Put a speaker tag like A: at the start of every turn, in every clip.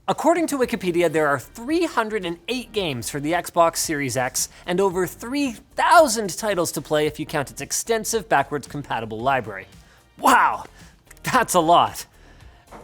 A: According to Wikipedia, there are 308 games for the Xbox Series X and over 3,000 titles to play if you count its extensive backwards compatible library. Wow, that's a lot.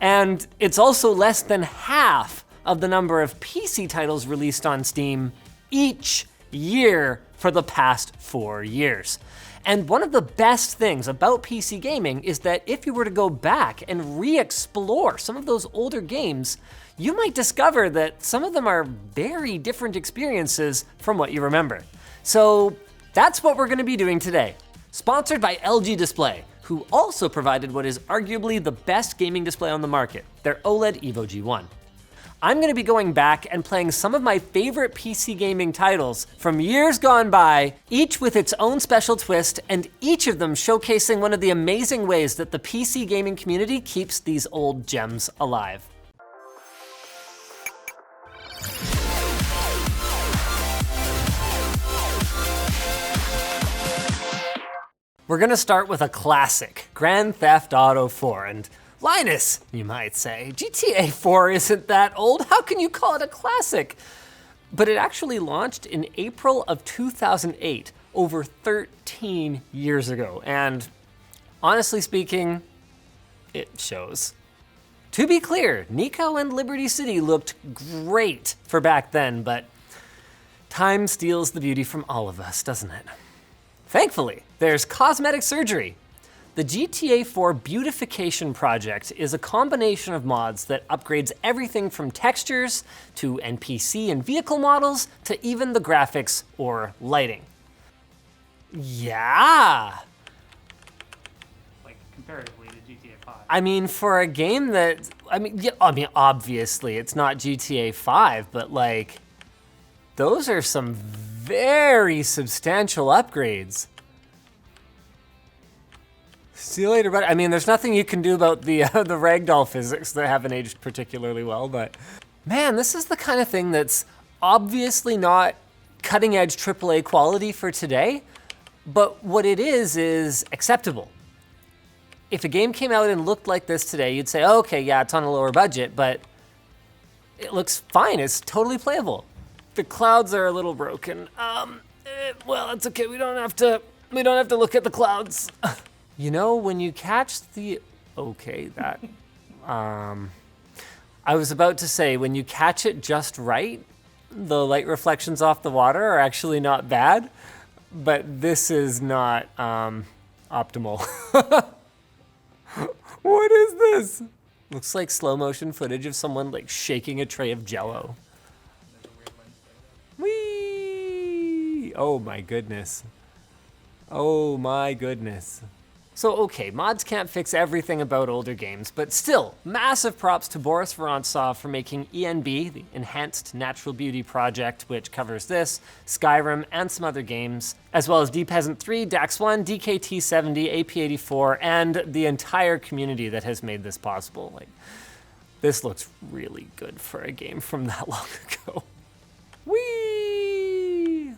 A: And it's also less than half of the number of PC titles released on Steam each year for the past 4 years. And one of the best things about PC gaming is that if you were to go back and re-explore some of those older games, you might discover that some of them are very different experiences from what you remember. So that's what we're gonna be doing today. Sponsored by LG Display, who also provided what is arguably the best gaming display on the market, their OLED Evo G1. I'm gonna be going back and playing some of my favorite PC gaming titles from years gone by, each with its own special twist, and each of them showcasing one of the amazing ways that the PC gaming community keeps these old gems alive. We're gonna start with a classic, Grand Theft Auto 4, and Linus, you might say, GTA 4 isn't that old, how can you call it a classic? But it actually launched in April of 2008, over 13 years ago, and honestly speaking, it shows. To be clear, Nico and Liberty City looked great for back then, but time steals the beauty from all of us, doesn't it? Thankfully, there's cosmetic surgery. The GTA 4 Beautification Project is a combination of mods that upgrades everything from textures to NPC and vehicle models to even the graphics or lighting. Yeah!
B: Like, comparatively to GTA 5.
A: I mean, for a game that, obviously it's not GTA 5, but like, those are some very substantial upgrades. See you later, buddy. I mean, there's nothing you can do about the ragdoll physics that haven't aged particularly well, but man, this is the kind of thing that's obviously not cutting edge AAA quality for today, but what it is acceptable. If a game came out and looked like this today, you'd say, oh, okay, yeah, it's on a lower budget, but it looks fine, it's totally playable. The clouds are a little broken. Well, that's okay, we don't have to look at the clouds. You know, when you catch the, I was about to say, when you catch it just right, the light reflections off the water are actually not bad, but this is not optimal. What is this? Looks like slow motion footage of someone like shaking a tray of Jell-O. Whee! Oh my goodness. Oh my goodness. So okay, mods can't fix everything about older games, but still, massive props to Boris Vorontsov for making ENB, the Enhanced Natural Beauty Project, which covers this, Skyrim, and some other games, as well as DPeasant 3, Dax1, DKT70, AP84, and the entire community that has made this possible. Like, this looks really good for a game from that long ago. Whee!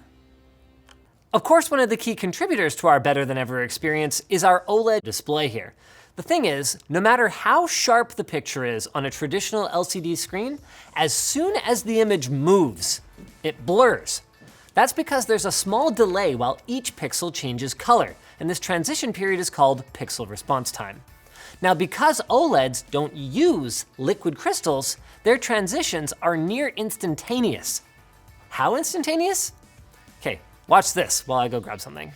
A: Of course, one of the key contributors to our better than ever experience is our OLED display here. The thing is, no matter how sharp the picture is on a traditional LCD screen, as soon as the image moves, it blurs. That's because there's a small delay while each pixel changes color, and this transition period is called pixel response time. Now, because OLEDs don't use liquid crystals, their transitions are near instantaneous. How instantaneous? Okay, watch this while I go grab something.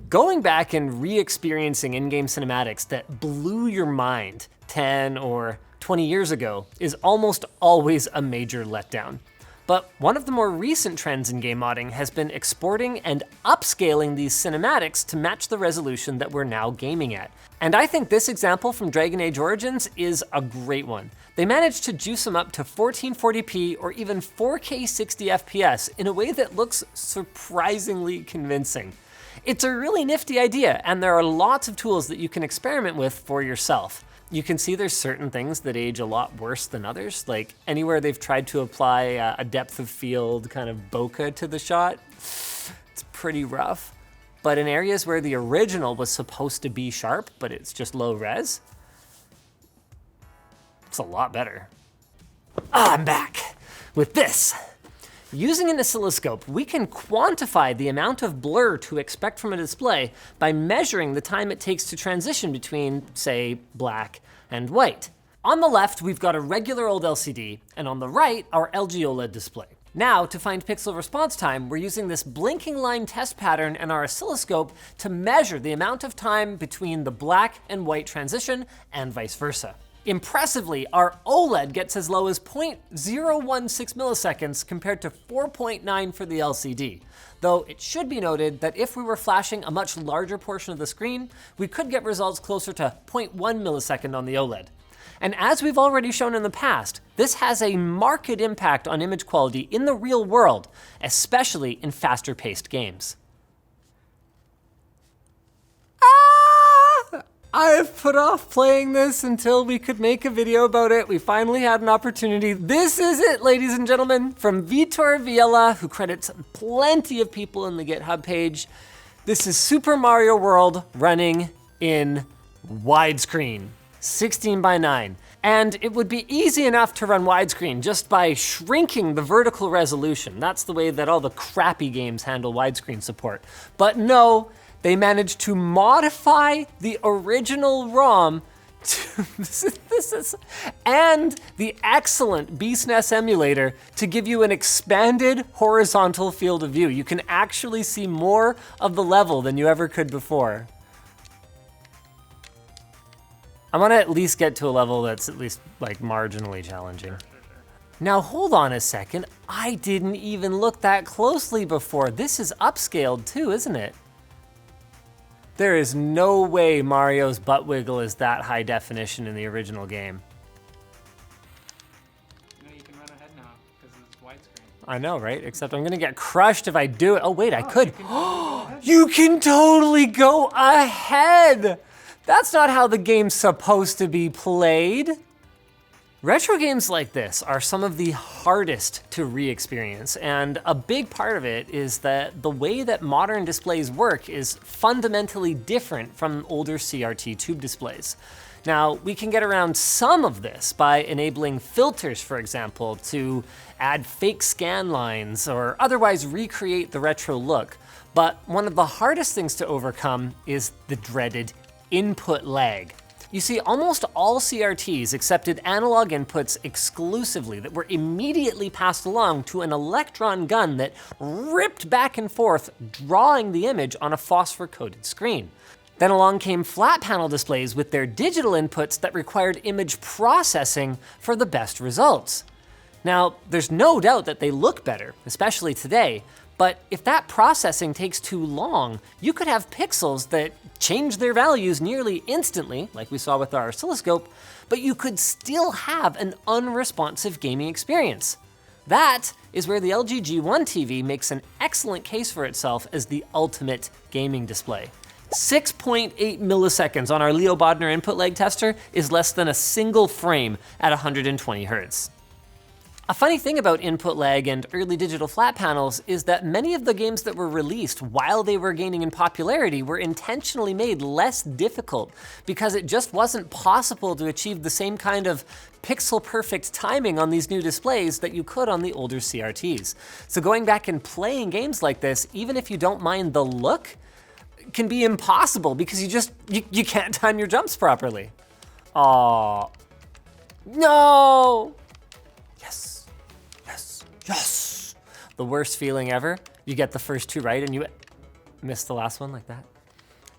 A: Going back and re-experiencing in-game cinematics that blew your mind 10 or 20 years ago is almost always a major letdown. But one of the more recent trends in game modding has been exporting and upscaling these cinematics to match the resolution that we're now gaming at. And I think this example from Dragon Age Origins is a great one. They managed to juice them up to 1440p or even 4K 60 FPS in a way that looks surprisingly convincing. It's a really nifty idea, and there are lots of tools that you can experiment with for yourself. You can see there's certain things that age a lot worse than others, like anywhere they've tried to apply a depth of field kind of bokeh to the shot, it's pretty rough. but in areas where the original was supposed to be sharp, but it's just low res, it's a lot better. I'm back with this. Using an oscilloscope, we can quantify the amount of blur to expect from a display by measuring the time it takes to transition between, say, black and white. On the left, we've got a regular old LCD, and on the right, our LG OLED display. Now, to find pixel response time, we're using this blinking line test pattern in our oscilloscope to measure the amount of time between the black and white transition and vice versa. Impressively, our OLED gets as low as 0.016 milliseconds compared to 4.9 for the LCD. Though it should be noted that if we were flashing a much larger portion of the screen, we could get results closer to 0.1 millisecond on the OLED. And as we've already shown in the past, this has a marked impact on image quality in the real world, especially in faster paced games. I've put off playing this until we could make a video about it. We finally had an opportunity. This is it, ladies and gentlemen, from Vitor Viela, who credits plenty of people in the GitHub page. This is Super Mario World running in widescreen, 16:9. And it would be easy enough to run widescreen just by shrinking the vertical resolution. That's the way that all the crappy games handle widescreen support. But no, they managed to modify the original ROM and the excellent BSNES emulator to give you an expanded horizontal field of view. You can actually see more of the level than you ever could before. I want to at least get to a level that's at least like marginally challenging. Now hold on a second, I didn't even look that closely before. This is upscaled too, isn't it? There is no way Mario's butt wiggle is that high definition in the original game.
B: You know, you can run ahead now because it's widescreen.
A: I know, right? Except I'm gonna get crushed if I do it. Oh wait, I could.
B: You
A: You can totally go ahead! That's not how the game's supposed to be played. Retro games like this are some of the hardest to re-experience, and a big part of it is that the way that modern displays work is fundamentally different from older CRT tube displays. Now, we can get around some of this by enabling filters, for example, to add fake scan lines or otherwise recreate the retro look. But one of the hardest things to overcome is the dreaded input lag. You see, almost all CRTs accepted analog inputs exclusively that were immediately passed along to an electron gun that ripped back and forth, drawing the image on a phosphor-coated screen. Then along came flat panel displays with their digital inputs that required image processing for the best results. Now, there's no doubt that they look better, especially today, but if that processing takes too long, you could have pixels that change their values nearly instantly, like we saw with our oscilloscope, but you could still have an unresponsive gaming experience. That is where the LG G1 TV makes an excellent case for itself as the ultimate gaming display. 6.8 milliseconds on our Leo Bodner input lag tester is less than a single frame at 120 Hertz. A funny thing about input lag and early digital flat panels is that many of the games that were released while they were gaining in popularity were intentionally made less difficult because it just wasn't possible to achieve the same kind of pixel perfect timing on these new displays that you could on the older CRTs. So going back and playing games like this, even if you don't mind the look, can be impossible because you can't time your jumps properly. Aww. No! Yes, yes, yes! The worst feeling ever. You get the first two right and you miss the last one like that.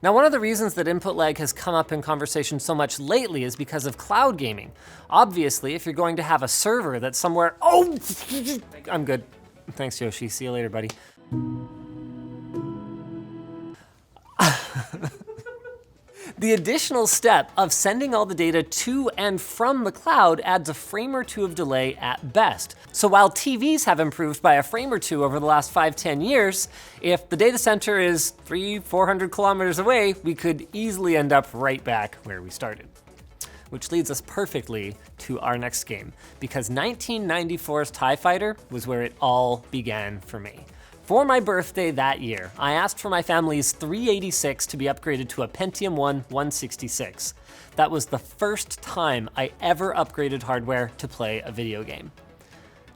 A: Now, one of the reasons that input lag has come up in conversation so much lately is because of cloud gaming. Obviously, if you're going to have a server that's somewhere, oh, I'm good. Thanks, Yoshi. See you later, buddy. The additional step of sending all the data to and from the cloud adds a frame or two of delay at best. So while TVs have improved by a frame or two over the last 5-10 years, if the data center is 300-400 kilometers away, we could easily end up right back where we started. Which leads us perfectly to our next game, because 1994's TIE Fighter was where it all began for me. For my birthday that year, I asked for my family's 386 to be upgraded to a Pentium 1 166. That was the first time I ever upgraded hardware to play a video game.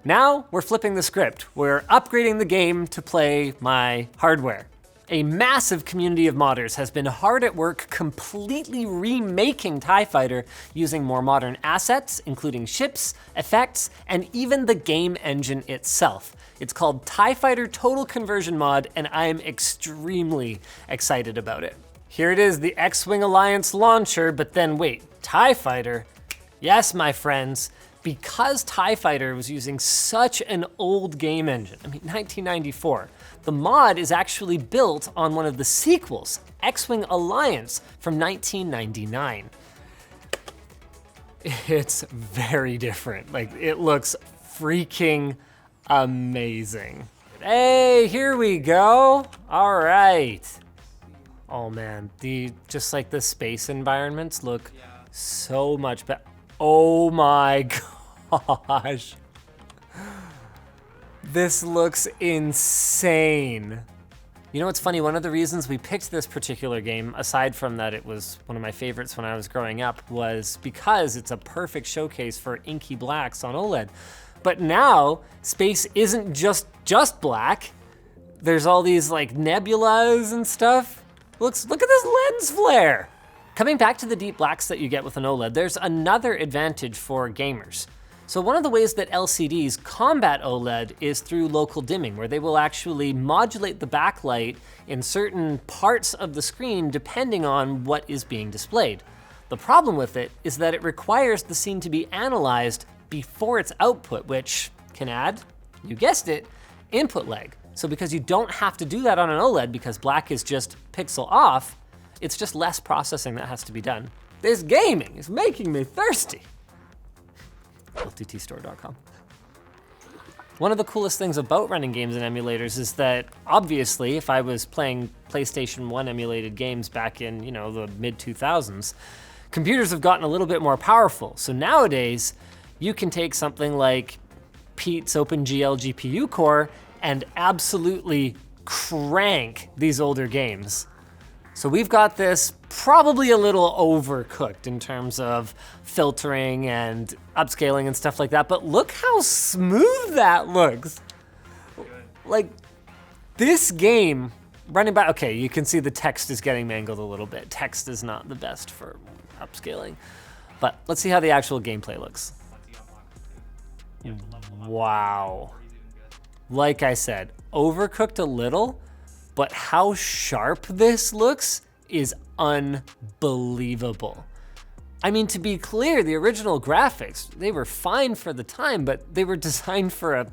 A: Now we're flipping the script. We're upgrading the game to play my hardware. A massive community of modders has been hard at work completely remaking TIE Fighter using more modern assets, including ships, effects, and even the game engine itself. It's called TIE Fighter Total Conversion Mod, and I am extremely excited about it. Here it is, the X-Wing Alliance launcher, but then wait, TIE Fighter? Yes, my friends, because TIE Fighter was using such an old game engine, 1994, the mod is actually built on one of the sequels, X-Wing Alliance from 1999. It's very different. Like, it looks freaking amazing. Hey, here we go. All right. Oh man, just like the space environments look so much better. Oh my gosh. This looks insane. You know what's funny? One of the reasons we picked this particular game, aside from that it was one of my favorites when I was growing up, was because it's a perfect showcase for inky blacks on OLED. But now, space isn't just black. There's all these like nebulas and stuff. Look at this lens flare. Coming back to the deep blacks that you get with an OLED, there's another advantage for gamers. So one of the ways that LCDs combat OLED is through local dimming, where they will actually modulate the backlight in certain parts of the screen depending on what is being displayed. The problem with it is that it requires the scene to be analyzed before its output, which can add, you guessed it, input lag. So because you don't have to do that on an OLED because black is just pixel off, it's just less processing that has to be done. This gaming is making me thirsty. LTTstore.com. One of the coolest things about running games in emulators is that, obviously, if I was playing PlayStation 1 emulated games back in, the mid-2000s, computers have gotten a little bit more powerful. So nowadays, you can take something like Pete's OpenGL GPU core and absolutely crank these older games. So we've got this probably a little overcooked in terms of filtering and upscaling and stuff like that, but look how smooth that looks. Like, this game running by, okay, you can see the text is getting mangled a little bit. Text is not the best for upscaling, but let's see how the actual gameplay looks. Wow. Like I said, overcooked a little, but how sharp this looks is unbelievable. I mean, to be clear, the original graphics, they were fine for the time, but they were designed for a,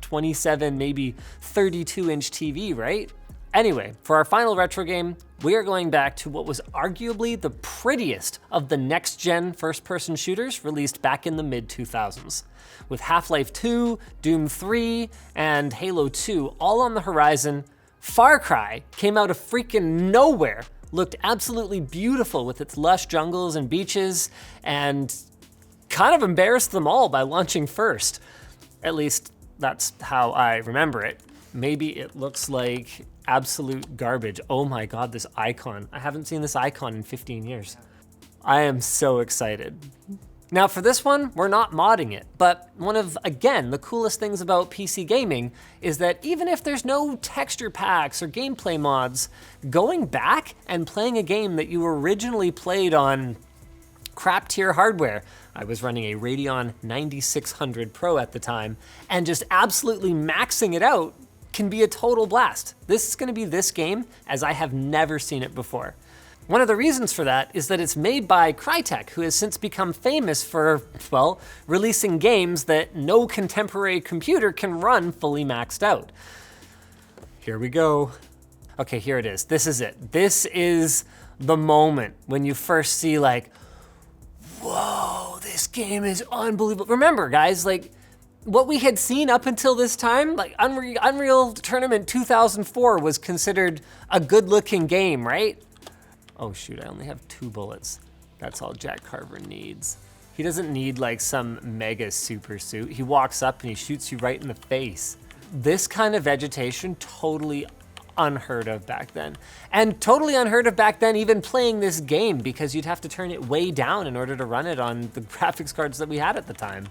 A: 27, maybe 32-inch TV, right? Anyway, for our final retro game, we are going back to what was arguably the prettiest of the next-gen first-person shooters released back in the mid-2000s. With Half-Life 2, Doom 3, and Halo 2 all on the horizon, Far Cry came out of freaking nowhere, looked absolutely beautiful with its lush jungles and beaches, and kind of embarrassed them all by launching first. At least that's how I remember it. Maybe it looks like absolute garbage. Oh my God, this icon. I haven't seen this icon in 15 years. I am so excited. Now for this one, we're not modding it, but one of, again, the coolest things about PC gaming is that even if there's no texture packs or gameplay mods, going back and playing a game that you originally played on crap tier hardware, I was running a Radeon 9600 Pro at the time, and just absolutely maxing it out can be a total blast. This is gonna be this game as I have never seen it before. One of the reasons for that is that it's made by Crytek, who has since become famous for, well, releasing games that no contemporary computer can run fully maxed out. Here we go. Okay, here it is. This is it. This is the moment when you first see like, whoa, this game is unbelievable. Remember, guys, like, what we had seen up until this time, like Unreal Tournament 2004 was considered a good-looking game, right? Oh shoot, I only have 2 bullets. That's all Jack Carver needs. He doesn't need like some mega super suit. He walks up and he shoots you right in the face. this kind of vegetation, totally unheard of back then. And totally unheard of back then even playing this game, because you'd have to turn it way down in order to run it on the graphics cards that we had at the time.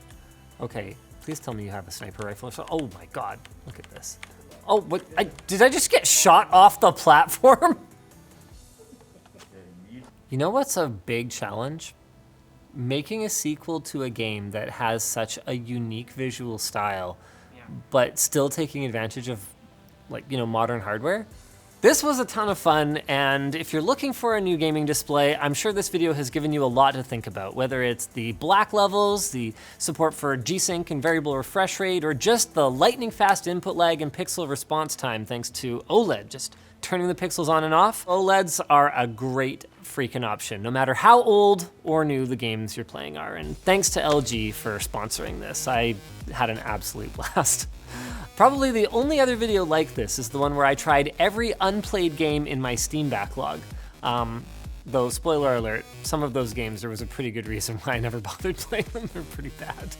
A: Okay, please tell me you have a sniper rifle. Oh my God, look at this. Oh, what, did I just get shot off the platform? You know what's a big challenge? Making a sequel to a game that has such a unique visual style, but still taking advantage of, like, you know, modern hardware. This was a ton of fun, and if you're looking for a new gaming display, I'm sure this video has given you a lot to think about, whether it's the black levels, the support for G-Sync and variable refresh rate, or just the lightning fast input lag and pixel response time thanks to OLED, just turning the pixels on and off. OLEDs are a great freaking option, no matter how old or new the games you're playing are, and thanks to LG for sponsoring this. I had an absolute blast. Probably the only other video like this is the one where I tried every unplayed game in my Steam backlog. Though, spoiler alert, some of those games there was a pretty good reason why I never bothered playing them. They're pretty bad.